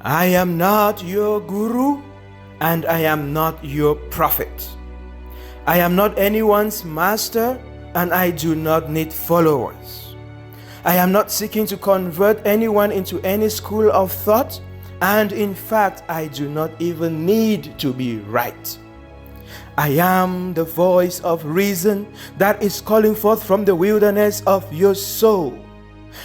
I am not your guru, and I am not your prophet. I am not anyone's master, and I do not need followers. I am not seeking to convert anyone into any school of thought, and in fact, I do not even need to be right. I am the voice of reason that is calling forth from the wilderness of your soul.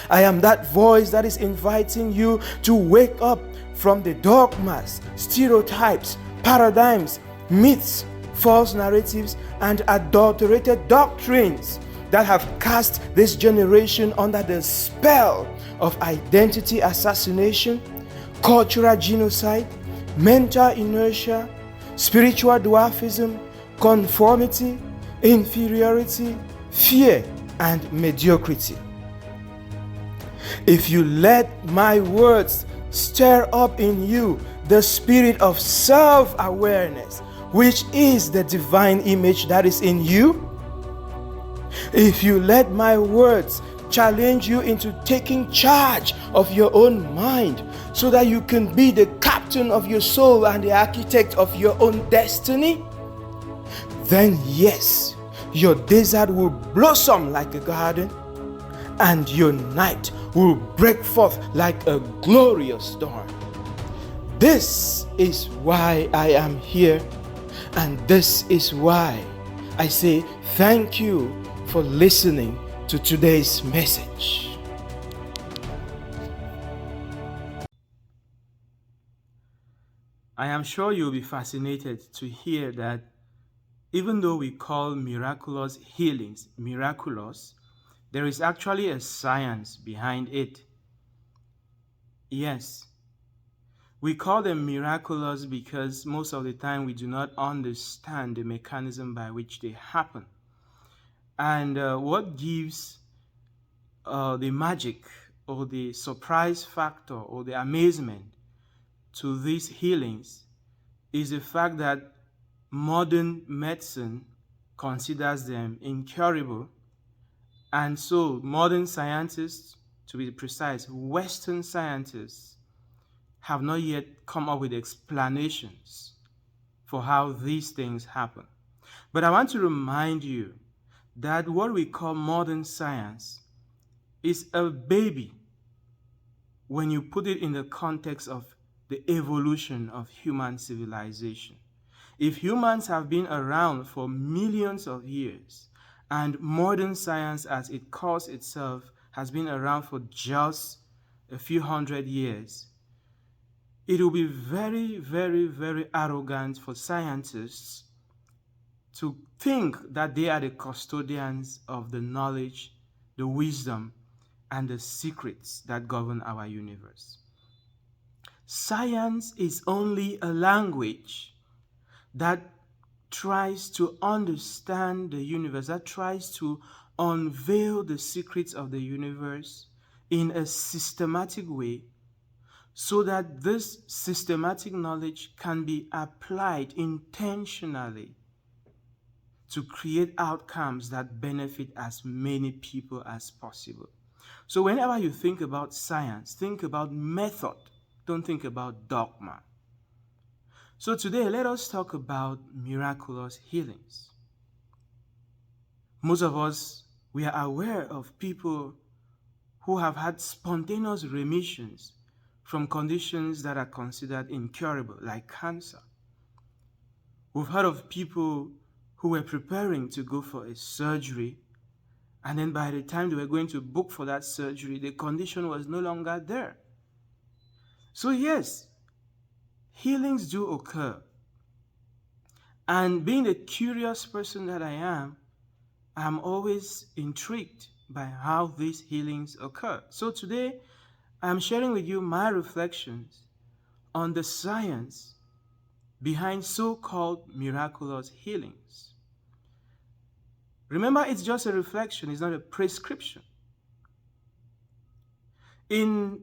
I am that voice that is inviting you to wake up from the dogmas, stereotypes, paradigms, myths, false narratives, and adulterated doctrines that have cast this generation under the spell of identity assassination, cultural genocide, mental inertia, spiritual dwarfism, conformity, inferiority, fear, and mediocrity. If you let my words stir up in you the spirit of self-awareness, which is the divine image that is in you, if you let my words challenge you into taking charge of your own mind so that you can be the captain of your soul and the architect of your own destiny, then yes, your desert will blossom like a garden and your night will break forth like a glorious dawn. This is why I am here, and this is why I say thank you for listening to today's message. I am sure you'll be fascinated to hear that even though we call miraculous healings miraculous, there is actually a science behind it. Yes, we call them miraculous because most of the time we do not understand the mechanism by which they happen. And what gives the magic or the surprise factor or the amazement to these healings is the fact that modern medicine considers them incurable. And so modern scientists, to be precise, Western scientists, have not yet come up with explanations for how these things happen. But I want to remind you that what we call modern science is a baby when you put it in the context of the evolution of human civilization. If humans have been around for millions of years, and modern science as it calls itself has been around for just a few hundred years, it will be very, very, very arrogant for scientists to think that they are the custodians of the knowledge, the wisdom, and the secrets that govern our universe. Science is only a language that tries to understand the universe, that tries to unveil the secrets of the universe in a systematic way, so that this systematic knowledge can be applied intentionally to create outcomes that benefit as many people as possible. So whenever you think about science, think about method, don't think about dogma. So today, let us talk about miraculous healings. Most of us, we are aware of people who have had spontaneous remissions from conditions that are considered incurable, like cancer. We've heard of people who were preparing to go for a surgery, and then by the time they were going to book for that surgery, the condition was no longer there. So yes, healings do occur. And being the curious person that I am, I'm always intrigued by how these healings occur. So today, I'm sharing with you my reflections on the science behind so-called miraculous healings. Remember, it's just a reflection, it's not a prescription. In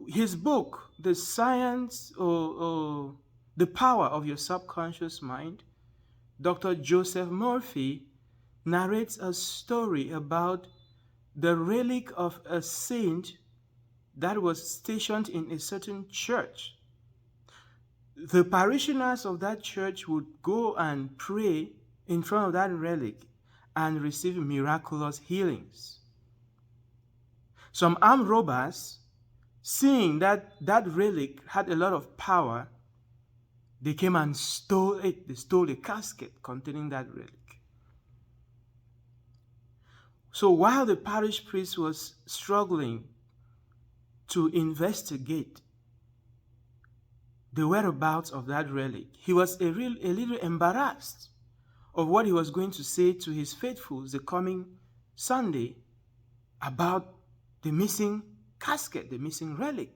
his book, The Science or The Power of Your Subconscious Mind, Dr. Joseph Murphy narrates a story about the relic of a saint that was stationed in a certain church the parishioners of that church would go and pray in front of that relic and receive miraculous healings. Some armed robbers, seeing that that relic had a lot of power, they came and stole it. They stole a casket containing that relic. So while the parish priest was struggling to investigate the whereabouts of that relic, he was a little embarrassed of what he was going to say to his faithfuls the coming Sunday about the missing casket, the missing relic.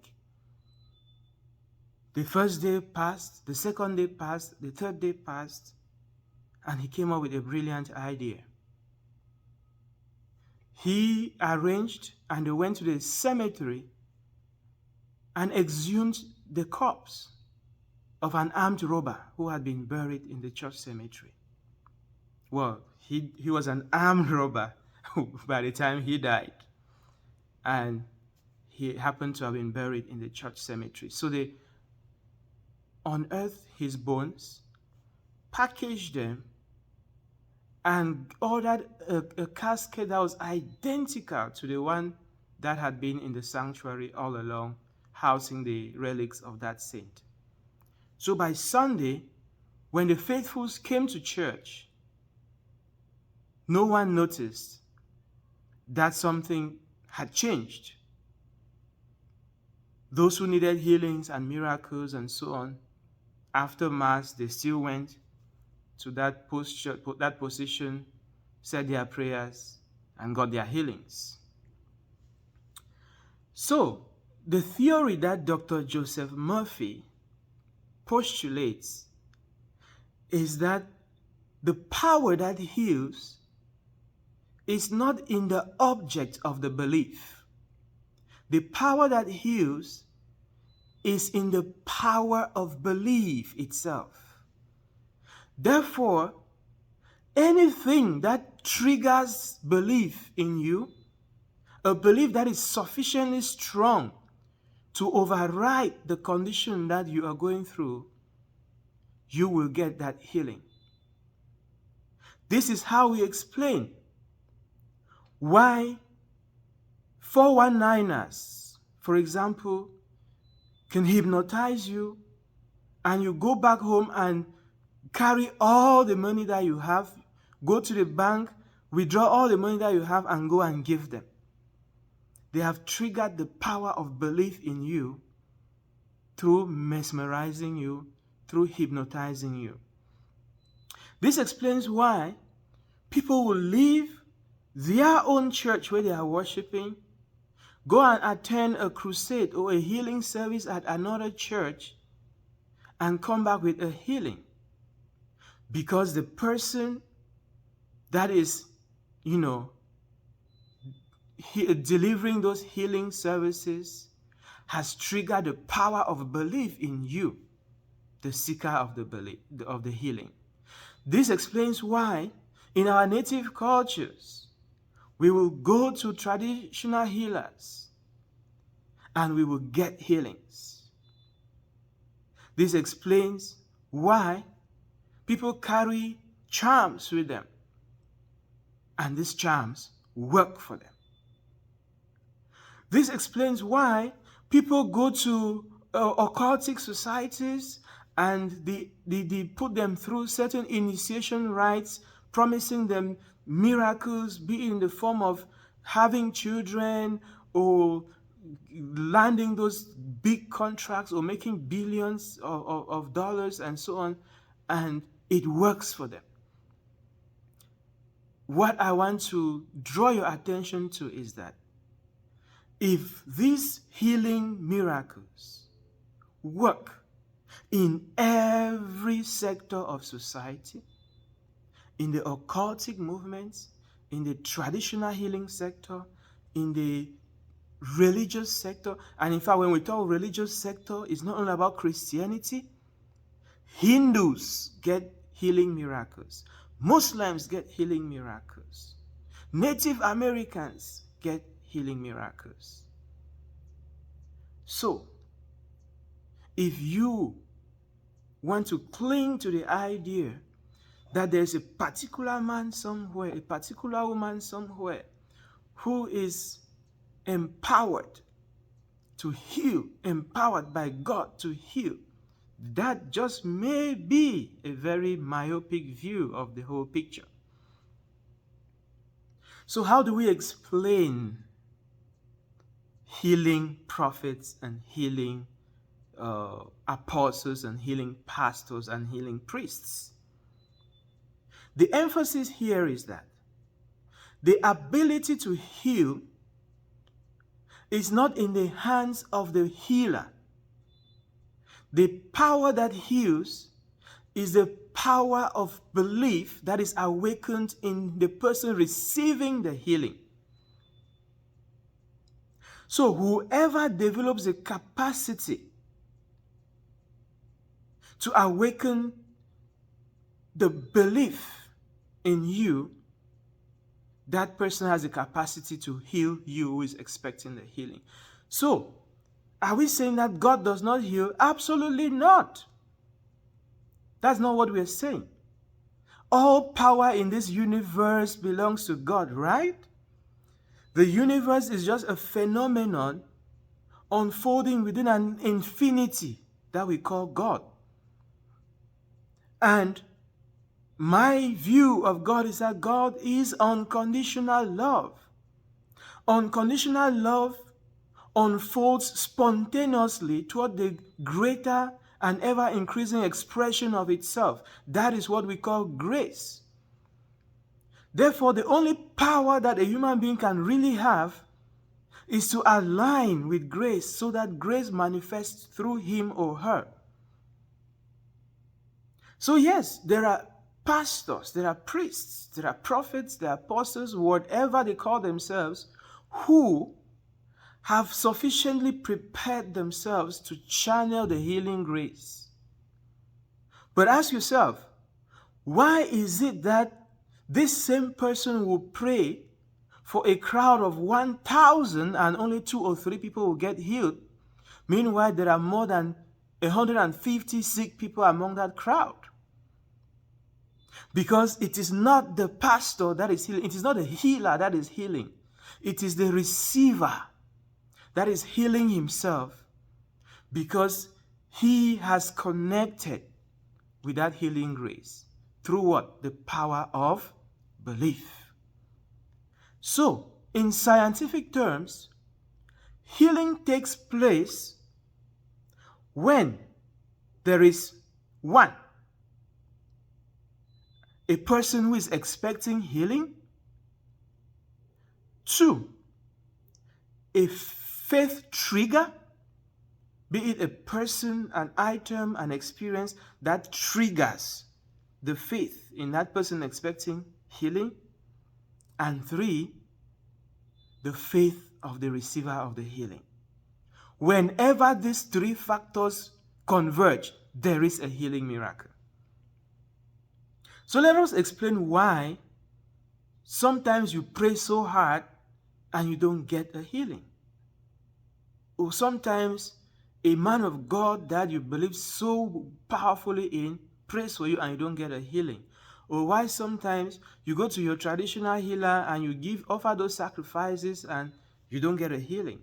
The first day passed, the second day passed, the third day passed, and he came up with a brilliant idea. He arranged and they went to the cemetery and exhumed the corpse of an armed robber who had been buried in the church cemetery. Well, he was an armed robber by the time he died. And he happened to have been buried in the church cemetery. So they unearthed his bones, packaged them, and ordered a casket that was identical to the one that had been in the sanctuary all along, housing the relics of that saint. So by Sunday, when the faithfuls came to church, no one noticed that something had changed. Those who needed healings and miracles and so on, after Mass, they still went to that position, said their prayers, and got their healings. So, the theory that Dr. Joseph Murphy postulates is that the power that heals is not in the object of the belief. The power that heals is in the power of belief itself. Therefore, anything that triggers belief in you, a belief that is sufficiently strong to override the condition that you are going through, you will get that healing. This is how we explain why 419ers, for example, can hypnotize you and you go back home and carry all the money that you have, go to the bank, withdraw all the money that you have and go and give them. They have triggered the power of belief in you through mesmerizing you, through hypnotizing you. This explains why people will leave their own church where they are worshiping, go and attend a crusade or a healing service at another church, and come back with a healing. Because the person that is, delivering those healing services has triggered the power of belief in you, the seeker of the healing. This explains why in our native cultures, we will go to traditional healers and we will get healings. This explains why people carry charms with them and these charms work for them. This explains why people go to occultic societies and they put them through certain initiation rites, promising them miracles, be it in the form of having children or landing those big contracts or making billions of dollars and so on, and it works for them. What I want to draw your attention to is that if these healing miracles work in every sector of society, in the occultic movements, in the traditional healing sector, in the religious sector, and in fact, when we talk religious sector, it's not only about Christianity. Hindus get healing miracles. Muslims get healing miracles. Native Americans get healing miracles. So, if you want to cling to the idea that there's a particular man somewhere, a particular woman somewhere who is empowered to heal, empowered by God to heal, that just may be a very myopic view of the whole picture. So how do we explain healing prophets and healing apostles and healing pastors and healing priests? The emphasis here is that the ability to heal is not in the hands of the healer. The power that heals is the power of belief that is awakened in the person receiving the healing. So whoever develops the capacity to awaken the belief in you, that person has the capacity to heal you who is expecting the healing. So, are we saying that God does not heal? Absolutely not. That's not what we're saying. All power in this universe belongs to God, right? The universe is just a phenomenon unfolding within an infinity that we call God. And my view of God is that God is unconditional love. Unconditional love unfolds spontaneously toward the greater and ever-increasing expression of itself. That is what we call grace. Therefore, the only power that a human being can really have is to align with grace so that grace manifests through him or her. So yes, there are pastors, there are priests, there are prophets, there are apostles, whatever they call themselves, who have sufficiently prepared themselves to channel the healing grace. But ask yourself, why is it that this same person will pray for a crowd of 1,000 and only 2 or 3 people will get healed? Meanwhile, there are more than 150 sick people among that crowd. Because it is not the pastor that is healing. It is not the healer that is healing. It is the receiver that is healing himself because he has connected with that healing grace. Through what? The power of belief. So, in scientific terms, healing takes place when there is 1, a person who is expecting healing. 2, a faith trigger, be it a person, an item, an experience that triggers the faith in that person expecting healing. And 3, the faith of the receiver of the healing. Whenever these 3 factors converge, there is a healing miracle. So let us explain why sometimes you pray so hard and you don't get a healing. Or sometimes a man of God that you believe so powerfully in prays for you and you don't get a healing. Or why sometimes you go to your traditional healer and you offer those sacrifices and you don't get a healing.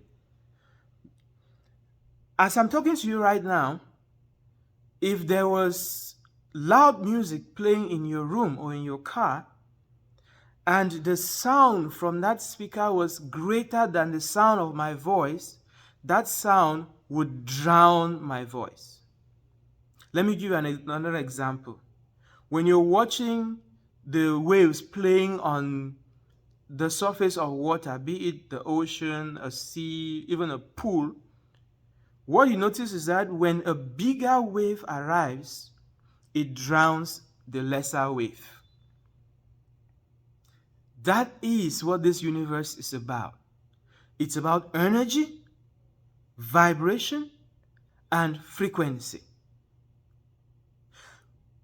As I'm talking to you right now, if there was loud music playing in your room or in your car, and the sound from that speaker was greater than the sound of my voice, that sound would drown my voice. Let me give you another example. When you're watching the waves playing on the surface of water, be it the ocean, a sea, even a pool, what you notice is that when a bigger wave arrives, it drowns the lesser wave. That is what this universe is about. It's about energy, vibration, and frequency.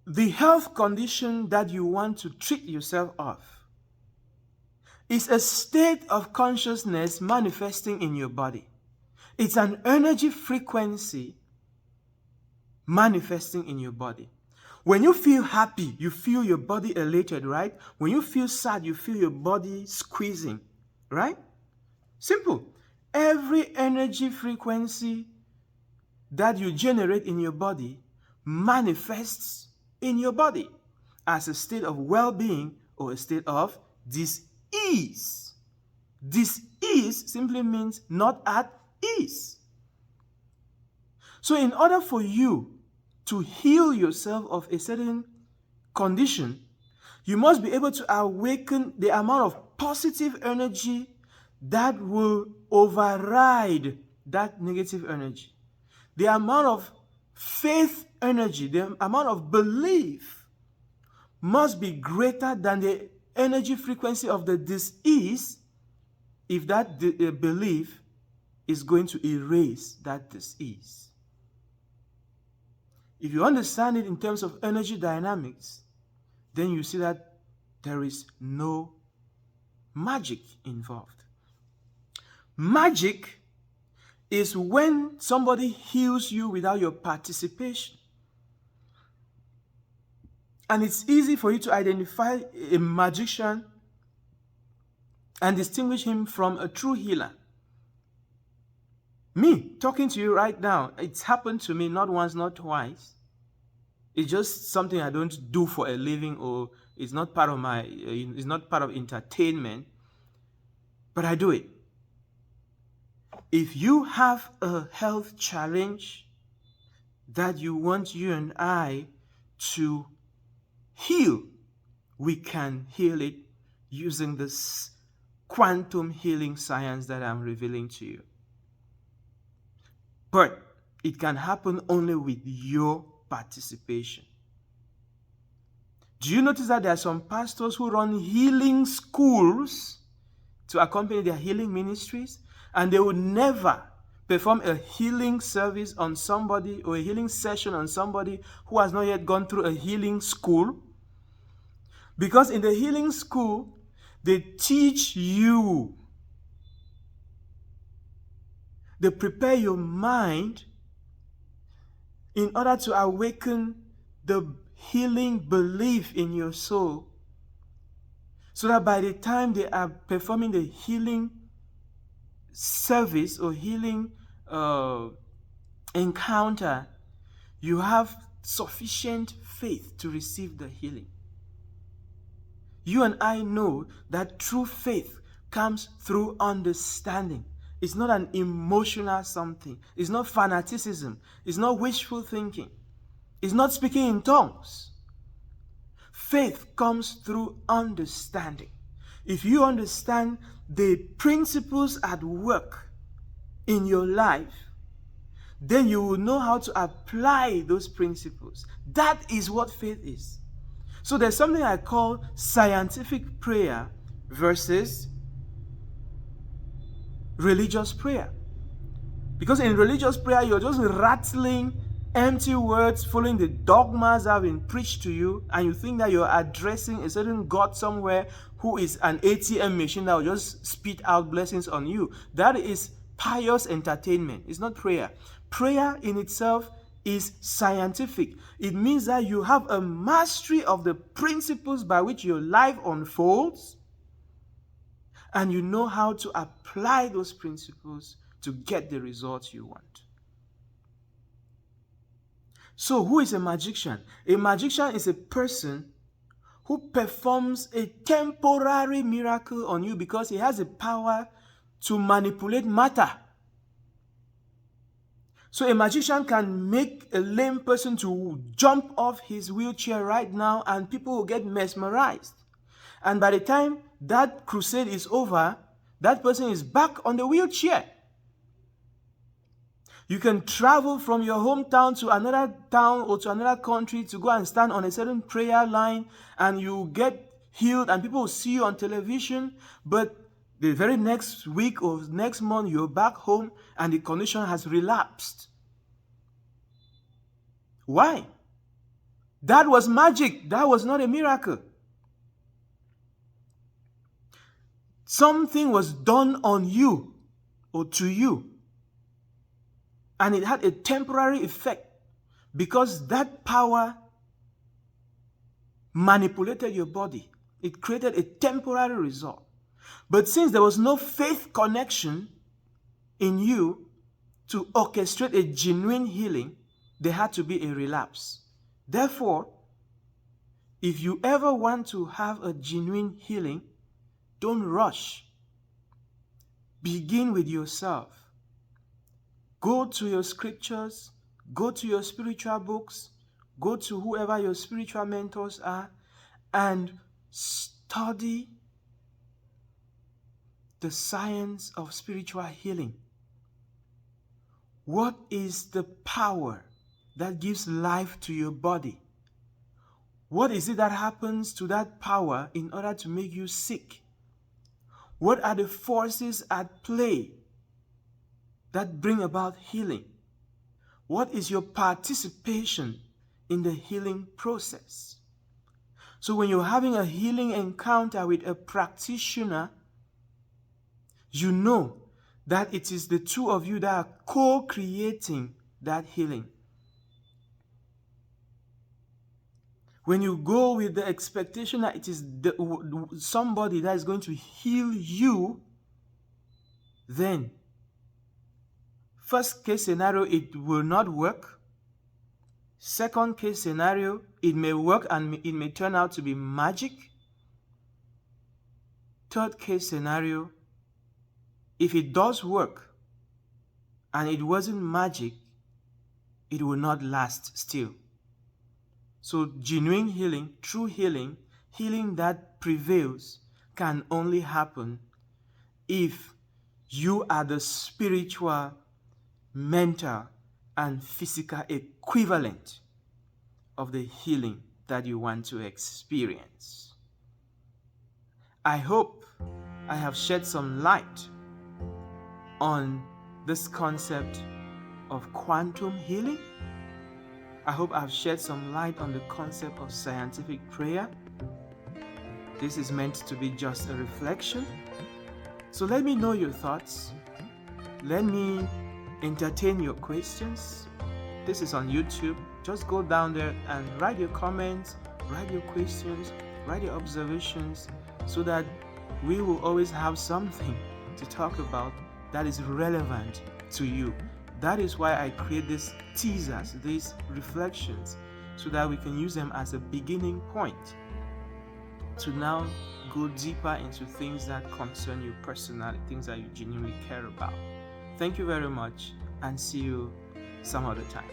The health condition that you want to treat yourself of is a state of consciousness manifesting in your body. It's an energy frequency manifesting in your body. When you feel happy, you feel your body elated, right? When you feel sad, you feel your body squeezing, right? Simple. Every energy frequency that you generate in your body manifests in your body as a state of well-being or a state of dis-ease. Dis-ease simply means not at ease. So in order for you to heal yourself of a certain condition, you must be able to awaken the amount of positive energy that will override that negative energy. The amount of faith energy, the amount of belief must be greater than the energy frequency of the dis-ease if that belief is going to erase that dis-ease. If you understand it in terms of energy dynamics, then you see that there is no magic involved. Magic is when somebody heals you without your participation. And it's easy for you to identify a magician and distinguish him from a true healer. Me, talking to you right now, it's happened to me not once, not twice. It's just something I don't do for a living, or it's not part of it's not part of entertainment, but I do it. If you have a health challenge that you want you and I to heal, we can heal it using this quantum healing science that I'm revealing to you. But it can happen only with your participation. Do you notice that there are some pastors who run healing schools to accompany their healing ministries, and they will never perform a healing service on somebody or a healing session on somebody who has not yet gone through a healing school? Because in the healing school, they teach you, they prepare your mind in order to awaken the healing belief in your soul, so that by the time they are performing the healing service or healing encounter, you have sufficient faith to receive the healing. You and I know that true faith comes through understanding. It's not an emotional something. It's not fanaticism. It's not wishful thinking. It's not speaking in tongues. Faith comes through understanding. If you understand the principles at work in your life, then you will know how to apply those principles. That is what faith is. So there's something I call scientific prayer versus religious prayer. Because in religious prayer, you're just rattling empty words, following the dogmas that have been preached to you, and you think that you're addressing a certain God somewhere who is an ATM machine that will just spit out blessings on you. That is pious entertainment. It's not prayer. Prayer in itself is scientific. It means that you have a mastery of the principles by which your life unfolds, and you know how to apply those principles to get the results you want. So who is a magician? A magician is a person who performs a temporary miracle on you because he has the power to manipulate matter. So a magician can make a lame person to jump off his wheelchair right now, and people will get mesmerized. And by the time that crusade is over, that person is back on the wheelchair. You can travel from your hometown to another town or to another country to go and stand on a certain prayer line, and you get healed, and people will see you on television, but the very next week or next month you're back home and the condition has relapsed. Why? That was magic. That was not a miracle. Something was done on you or to you, and it had a temporary effect. because that power manipulated your body. It created a temporary result. But since there was no faith connection in you to orchestrate a genuine healing, there had to be a relapse. Therefore, if you ever want to have a genuine healing, don't rush. Begin with yourself. Go to your scriptures, go to your spiritual books, go to whoever your spiritual mentors are, and study the science of spiritual healing. What is the power that gives life to your body? What is it that happens to that power in order to make you sick? What are the forces at play that bring about healing? What is your participation in the healing process? So when you're having a healing encounter with a practitioner, you know that it is the two of you that are co-creating that healing. When you go with the expectation that it is somebody that is going to heal you, then first case scenario, it will not work. Second case scenario, it may work and it may turn out to be magic. Third case scenario, if it does work and it wasn't magic, it will not last still. So genuine healing, true healing, healing that prevails, can only happen if you are the spiritual, mental, and physical equivalent of the healing that you want to experience. I hope I have shed some light on this concept of quantum healing. I hope I've shed some light on the concept of scientific prayer. This is meant to be just a reflection. So let me know your thoughts. Let me entertain your questions. This is on YouTube. Just go down there and write your comments, write your questions, write your observations, so that we will always have something to talk about that is relevant to you. That is why I create these teasers, these reflections, so that we can use them as a beginning point to now go deeper into things that concern you personally, things that you genuinely care about. Thank you very much, and see you some other time.